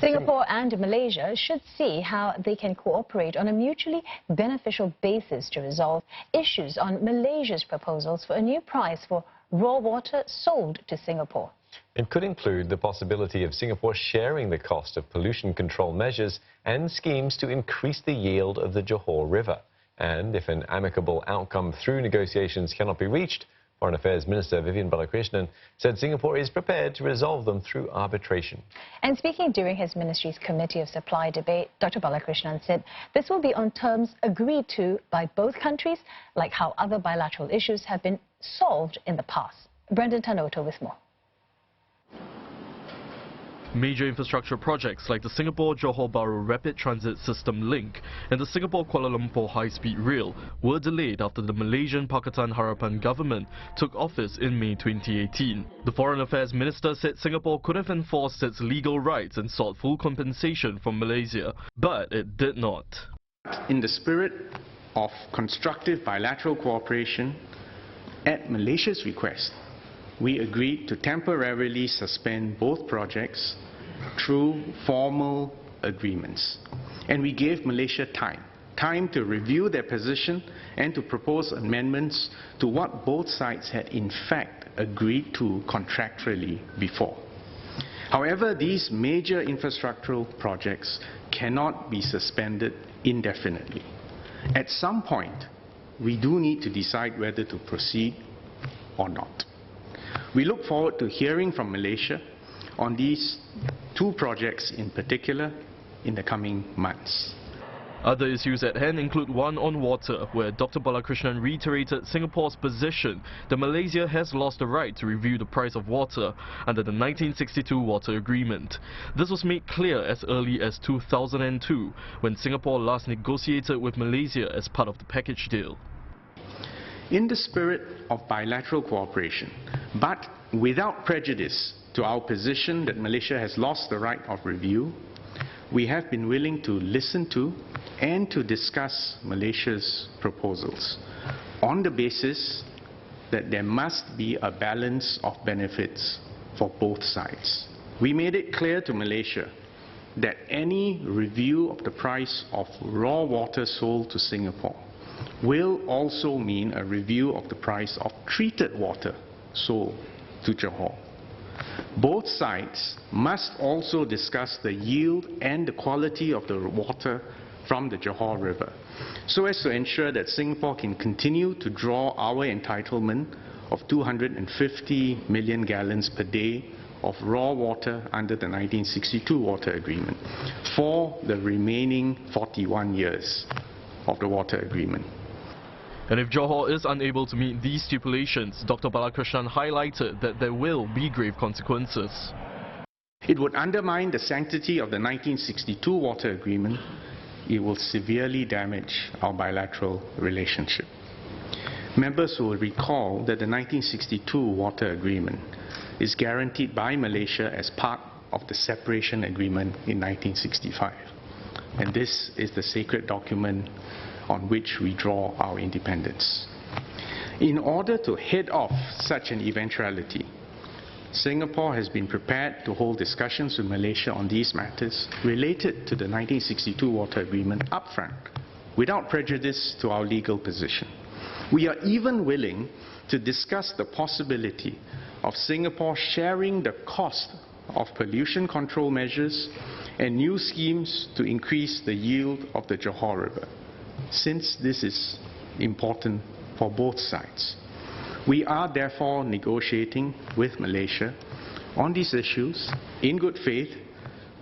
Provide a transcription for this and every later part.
Singapore and Malaysia should see how they can cooperate on a mutually beneficial basis to resolve issues on Malaysia's proposals for a new price for raw water sold to Singapore. It could include the possibility of Singapore sharing the cost of pollution control measures and schemes to increase the yield of the Johor River. And if an amicable outcome through negotiations cannot be reached, Foreign Affairs Minister Vivian Balakrishnan said Singapore is prepared to resolve them through arbitration. And speaking during his ministry's Committee of Supply debate, Dr. Balakrishnan said this will be on terms agreed to by both countries, like how other bilateral issues have been solved in the past. Brendan Tanoto with more. Major infrastructure projects like the Singapore-Johor Bahru Rapid Transit System link and the Singapore-Kuala Lumpur High-Speed Rail were delayed after the Malaysian-Pakatan Harapan government took office in May 2018. The Foreign Affairs Minister said Singapore could have enforced its legal rights and sought full compensation from Malaysia, but it did not. In the spirit of constructive bilateral cooperation, at Malaysia's request, we agreed to temporarily suspend both projects through formal agreements. And we gave Malaysia time to review their position and to propose amendments to what both sides had in fact agreed to contractually before. However, these major infrastructural projects cannot be suspended indefinitely. At some point, we do need to decide whether to proceed or not. We look forward to hearing from Malaysia on these two projects in particular in the coming months. Other issues at hand include one on water, where Dr. Balakrishnan reiterated Singapore's position that Malaysia has lost the right to review the price of water under the 1962 Water Agreement. This was made clear as early as 2002, when Singapore last negotiated with Malaysia as part of the package deal. In the spirit of bilateral cooperation, but without prejudice to our position that Malaysia has lost the right of review, we have been willing to listen to and to discuss Malaysia's proposals on the basis that there must be a balance of benefits for both sides. We made it clear to Malaysia that any review of the price of raw water sold to Singapore will also mean a review of the price of treated water sold to Johor. Both sides must also discuss the yield and the quality of the water from the Johor River, so as to ensure that Singapore can continue to draw our entitlement of 250 million gallons per day of raw water under the 1962 Water Agreement for the remaining 41 years of the Water Agreement. And if Johor is unable to meet these stipulations, Dr. Balakrishnan highlighted that there will be grave consequences. It would undermine the sanctity of the 1962 Water Agreement. It will severely damage our bilateral relationship. Members will recall that the 1962 Water Agreement is guaranteed by Malaysia as part of the Separation Agreement in 1965. And this is the sacred document on which we draw our independence. In order to head off such an eventuality, Singapore has been prepared to hold discussions with Malaysia on these matters related to the 1962 Water Agreement upfront, without prejudice to our legal position. We are even willing to discuss the possibility of Singapore sharing the cost of pollution control measures and new schemes to increase the yield of the Johor River, since this is important for both sides. We are therefore negotiating with Malaysia on these issues in good faith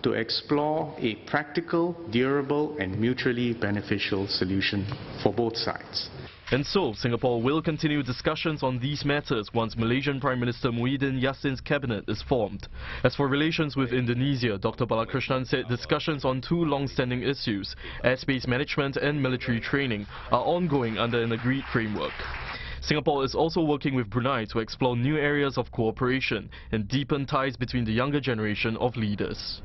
to explore a practical, durable and mutually beneficial solution for both sides. And so, Singapore will continue discussions on these matters once Malaysian Prime Minister Muhyiddin Yassin's cabinet is formed. As for relations with Indonesia, Dr. Balakrishnan said discussions on two long-standing issues, airspace management and military training, are ongoing under an agreed framework. Singapore is also working with Brunei to explore new areas of cooperation and deepen ties between the younger generation of leaders.